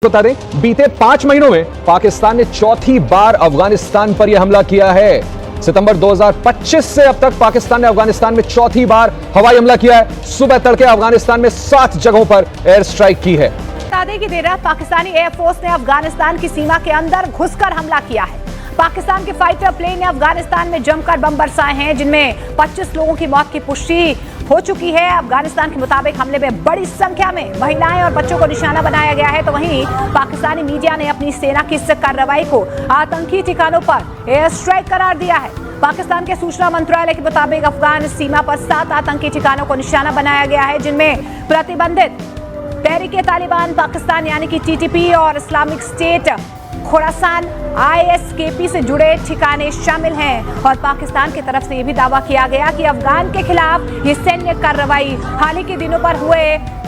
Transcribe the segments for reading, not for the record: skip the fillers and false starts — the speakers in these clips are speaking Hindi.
बता दें, बीते 5 महीनों में पाकिस्तान ने चौथी बार अफगानिस्तान पर यह हमला किया है। सितंबर 2025 से अब तक पाकिस्तान ने अफगानिस्तान में चौथी बार हवाई हमला किया है। सुबह तड़के अफगानिस्तान में 7 जगहों पर एयर स्ट्राइक की है। बता दें कि देर रात पाकिस्तानी एयरफोर्स ने अफगानिस्तान की सीमा के अंदर घुसकर हमला किया है। पाकिस्तान के फाइटर प्लेन ने अफगानिस्तान में जमकर बम बरसाए हैं, जिनमें 25 लोगों की मौत की पुष्टि हो चुकी है। अफगानिस्तान के मुताबिक हमले में बड़ी संख्या में महिलाएं और बच्चों को निशाना बनाया गया है। तो वहीं पाकिस्तानी मीडिया ने अपनी सेना की इस कार्रवाई को आतंकी ठिकानों पर एयर स्ट्राइक करार दिया है। पाकिस्तान के सूचना मंत्रालय के मुताबिक अफगान सीमा पर 7 आतंकी ठिकानों को निशाना बनाया गया है, जिनमें प्रतिबंधित तहरीके तालिबान पाकिस्तान यानी कि टीटीपी और इस्लामिक स्टेट खुरासान ISKP से जुड़े ठिकाने शामिल हैं। और पाकिस्तान की तरफ से यह भी दावा किया गया कि अफगान के खिलाफ ये सैन्य कार्रवाई हाल ही के दिनों पर हुए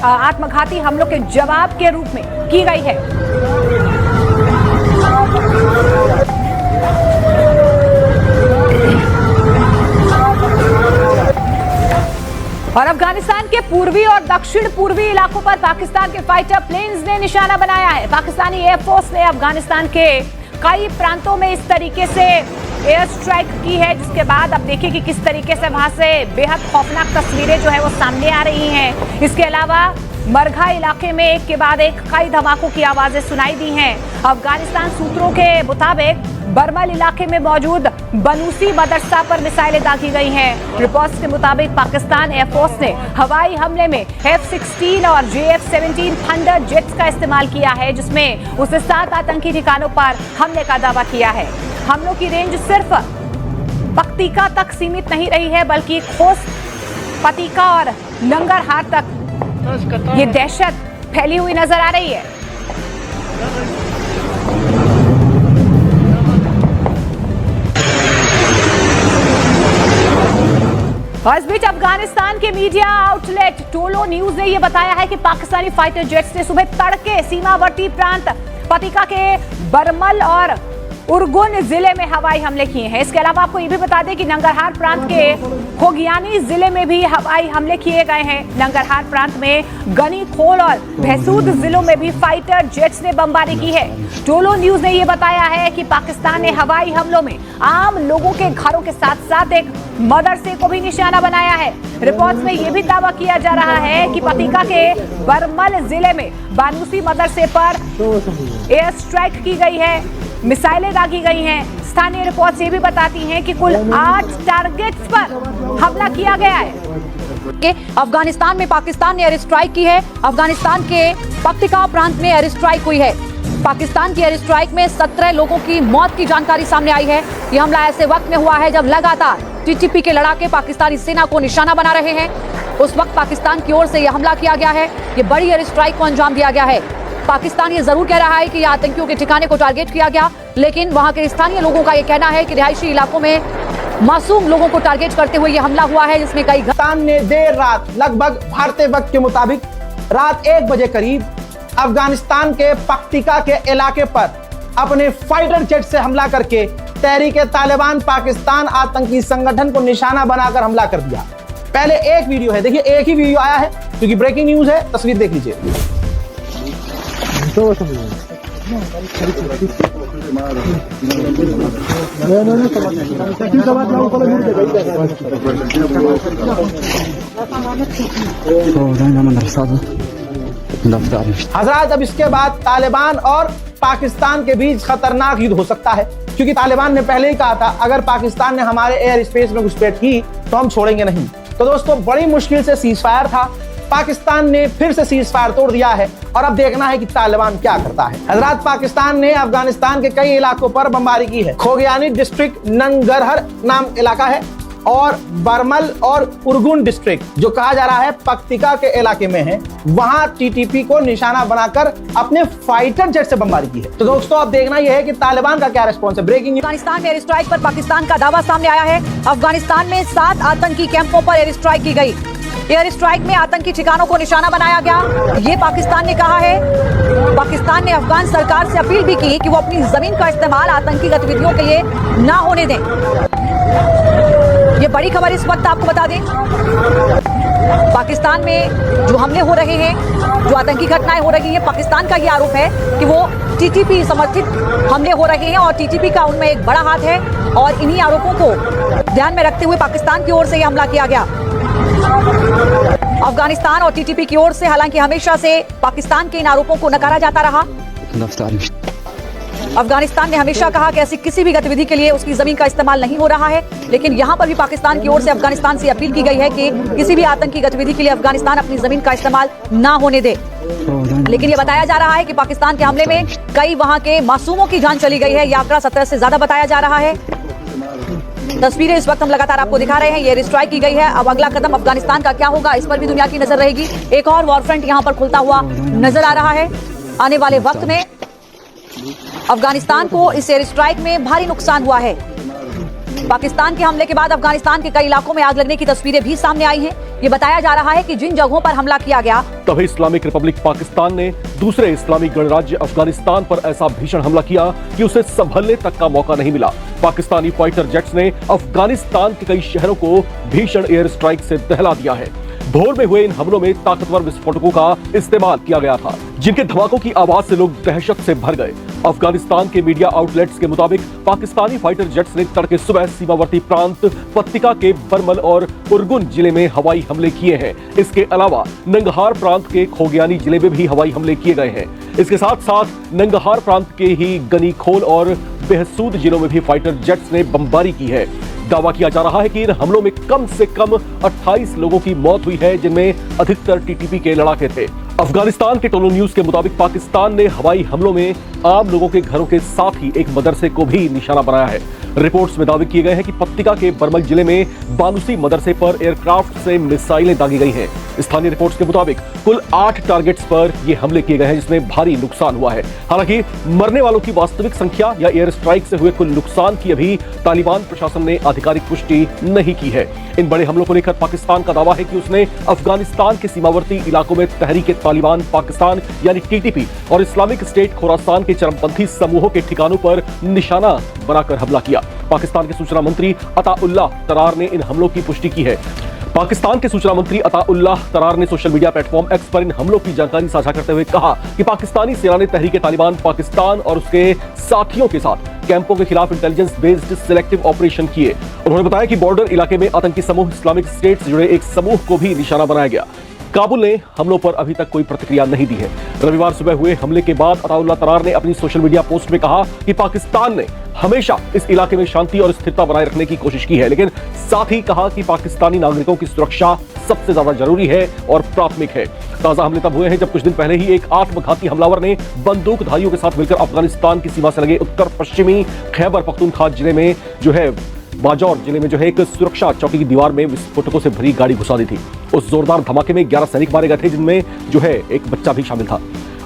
आत्मघाती हमलों के जवाब के रूप में की गई है। और अफगानिस्तान के पूर्वी और दक्षिण पूर्वी इलाकों पर पाकिस्तान के फाइटर प्लेन्स ने निशाना बनाया है। पाकिस्तानी एयरफोर्स ने अफगानिस्तान के कई प्रांतों में इस तरीके से एयर स्ट्राइक की है, जिसके बाद अब देखिए कि किस तरीके से वहां से बेहद खौफनाक तस्वीरें जो है वो सामने आ रही हैं। इसके अलावा मरघा इलाके में एक के बाद एक कई धमाकों की आवाजें सुनाई दी हैं। अफगानिस्तान सूत्रों के मुताबिक बरमल इलाके में मौजूद बनूसी मदरसा पर मिसाइलें दागी गई हैं। रिपोर्ट्स के मुताबिक पाकिस्तान एयरफोर्स ने हवाई हमले में F-16 और JF-17 थंडर जेट्स का इस्तेमाल किया है, जिसमें उसने 7 आतंकी ठिकानों पर हमले का दावा किया है। हमलों की रेंज सिर्फ पक्तिका तक सीमित नहीं रही है, बल्कि खोस, पतिका और नंगरहार तक ये दहशत फैली हुई नजर आ रही है। और इस बीच अफगानिस्तान के मीडिया आउटलेट टोलो न्यूज ने यह बताया है कि पाकिस्तानी फाइटर जेट्स ने सुबह तड़के सीमावर्ती प्रांत पतिका के बरमल और उर्गुन जिले में हवाई हमले किए हैं। इसके अलावा आपको ये भी बता दें कि नंगरहार प्रांत के खोगियानी जिले में भी हवाई हमले किए गए हैं। नंगरहार प्रांत में गनी खोल और भैसूद जिलों में भी फाइटर जेट्स ने बमबारी की है। टोलो न्यूज ने यह बताया है कि पाकिस्तान ने हवाई हमलों में आम लोगों के घरों के साथ साथ एक मदरसे को भी निशाना बनाया है। रिपोर्ट्स में यह भी दावा किया जा रहा है कि पतिका के बरमल जिले में बानूसी मदरसे पर एयर स्ट्राइक की गई है, मिसाइलें दागी गई हैं। स्थानीय रिपोर्ट्स ये भी बताती हैं कि कुल 8 टारगेट्स पर हमला किया गया है। कि अफगानिस्तान में पाकिस्तान ने एयर स्ट्राइक की है। अफगानिस्तान के पक्तिका प्रांत में एयर स्ट्राइक हुई है। पाकिस्तान की एयर स्ट्राइक में 17 लोगों की मौत की जानकारी सामने आई है। यह हमला ऐसे वक्त में हुआ है जब लगातार टीटीपी के लड़ाके पाकिस्तानी सेना को निशाना बना रहे हैं। उस वक्त पाकिस्तान की ओर से यह हमला किया गया है। ये बड़ी एयर स्ट्राइक को अंजाम दिया गया है। पाकिस्तान ये जरूर कह रहा है कि आतंकियों के ठिकाने को टारगेट किया गया, लेकिन वहां के स्थानीय लोगों का ये कहना है कि रिहायशी इलाकों में मासूम लोगों को टारगेट करते हुए ये हमला हुआ है, जिसमें कई पाकिस्तान ने देर रात लगभग भारतीय वक्त के मुताबिक रात 1 बजे करीब अफगानिस्तान के पक्तिका के इलाके पर अपने फाइटर जेट से हमला करके तहरीके तालिबान पाकिस्तान आतंकी संगठन को निशाना बनाकर हमला कर दिया। पहले एक वीडियो है, देखिए एक ही वीडियो आया है क्योंकि ब्रेकिंग न्यूज है। तस्वीर देख लीजिए। हजरात, अब इसके बाद तालिबान और पाकिस्तान के बीच खतरनाक युद्ध हो सकता है, क्योंकि तालिबान ने पहले ही कहा था अगर पाकिस्तान ने हमारे एयर स्पेस में घुसपैठ की तो हम छोड़ेंगे नहीं। तो दोस्तों, बड़ी मुश्किल से सीज फायर था। पाकिस्तान ने फिर से सीज फायर तोड़ दिया है और अब देखना है कि तालिबान क्या करता है। हजरात, पाकिस्तान ने अफगानिस्तान के कई इलाकों पर बमबारी की है। खोगियानी डिस्ट्रिक्ट नंगरहर नाम इलाका है और बरमल और उर्गुन डिस्ट्रिक्ट जो कहा जा रहा है पक्तिका के इलाके में है, वहां टीटीपी को निशाना बनाकर अपने फाइटर जेट से बमबारी की है। तो दोस्तों, अब देखना यह है कि तालिबान का क्या रिस्पॉन्स है। Breaking news. अफगानिस्तान में एयर स्ट्राइक पर पाकिस्तान का दावा सामने आया है। अफगानिस्तान में 7 आतंकी कैंपों पर एयर स्ट्राइक की गई। एयर स्ट्राइक में आतंकी ठिकानों को निशाना बनाया गया, ये पाकिस्तान ने कहा है। पाकिस्तान ने अफगान सरकार से अपील भी की कि वो अपनी जमीन का इस्तेमाल आतंकी गतिविधियों के लिए ना होने दें। ये बड़ी खबर इस वक्त आपको बता दें। पाकिस्तान में जो हमले हो रहे हैं, जो आतंकी घटनाएं हो रही हैं, पाकिस्तान का ये आरोप है कि वो टीटीपी समर्थित हमले हो रहे हैं और टीटीपी का उनमें एक बड़ा हाथ है और इन्हीं आरोपों को ध्यान में रखते हुए पाकिस्तान की ओर से ये हमला किया गया। अफगानिस्तान और टीटीपी की ओर से हालांकि हमेशा से पाकिस्तान के इन आरोपों को नकारा जाता रहा। अफगानिस्तान ने हमेशा कहा कि ऐसी किसी भी गतिविधि के लिए उसकी जमीन का इस्तेमाल नहीं हो रहा है, लेकिन यहां पर भी पाकिस्तान की ओर से अफगानिस्तान से अपील की गई है कि किसी भी आतंकी गतिविधि के लिए अफगानिस्तान अपनी जमीन का इस्तेमाल ना होने दे। लेकिन यह बताया जा रहा है कि पाकिस्तान के हमले में कई वहां के मासूमों की जान चली गई है। यह आंकड़ा 17 से ज्यादा बताया जा रहा है। तस्वीरें इस वक्त हम लगातार आपको दिखा रहे हैं। ये एयर स्ट्राइक की गई है। अब अगला कदम अफगानिस्तान का क्या होगा, इस पर भी दुनिया की नजर रहेगी। एक और वॉर फ्रंट यहां पर खुलता हुआ नजर आ रहा है। आने वाले वक्त में अफगानिस्तान को इस एयर स्ट्राइक में भारी नुकसान हुआ है। पाकिस्तान के हमले के बाद अफगानिस्तान के कई इलाकों में आग लगने की तस्वीरें भी सामने आई हैं। ये बताया जा रहा है कि जिन जगहों पर हमला किया गया, तभी इस्लामिक रिपब्लिक पाकिस्तान ने दूसरे इस्लामिक गणराज्य अफगानिस्तान पर ऐसा भीषण हमला किया कि उसे संभलने तक का मौका नहीं मिला। पाकिस्तानी फाइटर जेट्स ने अफगानिस्तान के कई शहरों को भीषण एयर स्ट्राइक से दहला दिया है। भोर में हुए इन हमलों में ताकतवर विस्फोटकों का इस्तेमाल किया गया था, जिनके धमाकों की आवाज से लोग दहशत से भर गए। अफगानिस्तान के मीडिया आउटलेट्स के मुताबिक पाकिस्तानी फाइटर जेट्स ने तड़के सुबह सीमावर्ती प्रांत पत्तिका के बरमल और उरगुन जिले में हवाई हमले किए हैं। इसके अलावा नंगहार प्रांत के खोगियानी जिले में भी हवाई हमले किए गए हैं। इसके साथ साथ नंगहार प्रांत के ही गनीखोल और बेहसूद जिलों में भी फाइटर जेट्स ने बमबारी की है। दावा किया जा रहा है कि इन हमलों में कम से कम 28 लोगों की मौत हुई है, जिनमें अधिकतर टीटीपी के लड़ाके थे। अफगानिस्तान के टोलो न्यूज के मुताबिक पाकिस्तान ने हवाई हमलों में आम लोगों के घरों के साथ ही एक मदरसे को भी निशाना बनाया है। रिपोर्ट्स में दावे किए गए हैं कि पत्तिका के बरमल जिले में बानुसी मदरसे पर एयरक्राफ्ट से मिसाइलें दागी गई हैं। स्थानीय रिपोर्ट्स के मुताबिक कुल 8 टारगेट्स पर यह हमले किए गए हैं, जिसमें भारी नुकसान हुआ है। हालांकि मरने वालों की वास्तविक संख्या या एयर स्ट्राइक से हुए कुल नुकसान की अभी तालिबान प्रशासन ने आधिकारिक पुष्टि नहीं की है। इन बड़े हमलों को लेकर पाकिस्तान का दावा है कि उसने अफगानिस्तान के सीमावर्ती इलाकों में तहरीक तालिबान पाकिस्तान यानी टीटीपी और इस्लामिक स्टेट खुरासान के चरमपंथी समूहों के ठिकानों पर निशाना बनाकर हमला किया। पाकिस्तान के सूचना मंत्री अताउल्लाह तरार ने इन हमलों की पुष्टि की है। पाकिस्तान के सूचना मंत्री अताउल्लाह तरार ने सोशल मीडिया प्लेटफॉर्म एक्स पर इन हमलों की जानकारी साझा करते हुए कहा कि पाकिस्तानी सेना ने तहरीक तालिबान पाकिस्तान और उसके साथियों के साथ कैंपों के खिलाफ इंटेलिजेंस बेस्ड सिलेक्टिव ऑपरेशन किए। उन्होंने बताया कि बॉर्डर इलाके में आतंकी समूह इस्लामिक स्टेट से जुड़े एक समूह को भी निशाना बनाया गया। काबुल ने हमलों पर अभी तक कोई प्रतिक्रिया नहीं दी है। रविवार सुबह हुए हमले के बाद अताउल्लाह तरार ने अपनी सोशल मीडिया पोस्ट में कहा कि पाकिस्तान ने हमेशा इस इलाके में शांति और स्थिरता बनाए रखने की कोशिश की है, लेकिन साथ ही कहा कि पाकिस्तानी नागरिकों की सुरक्षा सबसे ज्यादा जरूरी है और प्राथमिक है। ताजा हमले तब हुए हैं जब कुछ दिन पहले ही एक आत्मघाती हमलावर ने बंदूकधारियों के साथ मिलकर अफगानिस्तान की सीमा से लगे उत्तर पश्चिमी खैबर पख्तूनख्वा जिले में बाजौर जिले में एक सुरक्षा चौकी की दीवार में विस्फोटकों से भरी गाड़ी घुसा दी थी। उस जोरदार धमाके में 11 सैनिक मारे गए थे, जिनमें एक बच्चा भी शामिल था।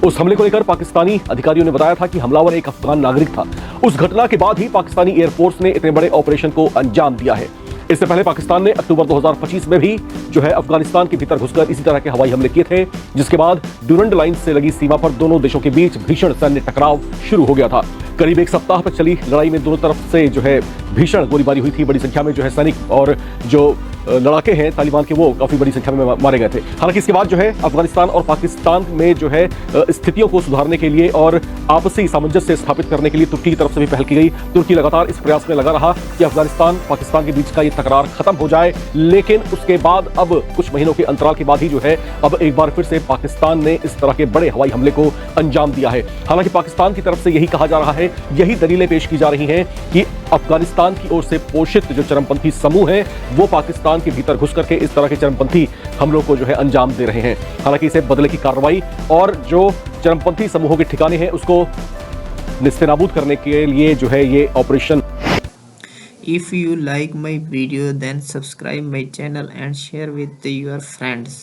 उस हमले को लेकर पाकिस्तानी अधिकारियों ने बताया था कि हमलावर एक अफगान नागरिक था। उस घटना के बाद ही पाकिस्तानी एयरफोर्स ने इतने बड़े ऑपरेशन को अंजाम दिया है। इससे पहले पाकिस्तान ने अक्टूबर 2025 में भी अफगानिस्तान के भीतर घुसकर इसी तरह के हवाई हमले किए थे, जिसके बाद ड्यूरंड लाइन से लगी सीमा पर दोनों देशों के बीच भीषण सैन्य टकराव शुरू हो गया था। करीब एक सप्ताह तक चली लड़ाई में दोनों तरफ से भीषण गोलीबारी हुई थी। बड़ी संख्या में सैनिक और जो लड़ाके हैं तालिबान के, वो काफी बड़ी संख्या में मारे गए थे। हालांकि इसके बाद अफगानिस्तान और पाकिस्तान में स्थितियों को सुधारने के लिए और आपसी सामंजस्य स्थापित करने के लिए तुर्की की तरफ से भी पहल की गई। तुर्की लगातार इस प्रयास में लगा रहा कि अफगानिस्तान पाकिस्तान के बीच का ये तकरार खत्म हो जाए, लेकिन उसके बाद अब कुछ महीनों के अंतराल के बाद ही अब एक बार फिर से पाकिस्तान ने इस तरह के बड़े हवाई हमले को अंजाम दिया है। हालांकि पाकिस्तान की तरफ से यही कहा जा रहा है, यही दलीलें पेश की जा रही हैं कि अफगानिस्तान की ओर से पोषित चरमपंथी समूह है वो पाकिस्तान के भीतर घुस करके इस तरह के चरमपंथी हमलों को अंजाम दे रहे हैं। हालांकि इसे बदले की कार्रवाई और जो चरमपंथी समूहों के ठिकाने हैं उसको निस्तेनाबूद करने के लिए ये operation. If you like my video, then subscribe my channel and share with your friends.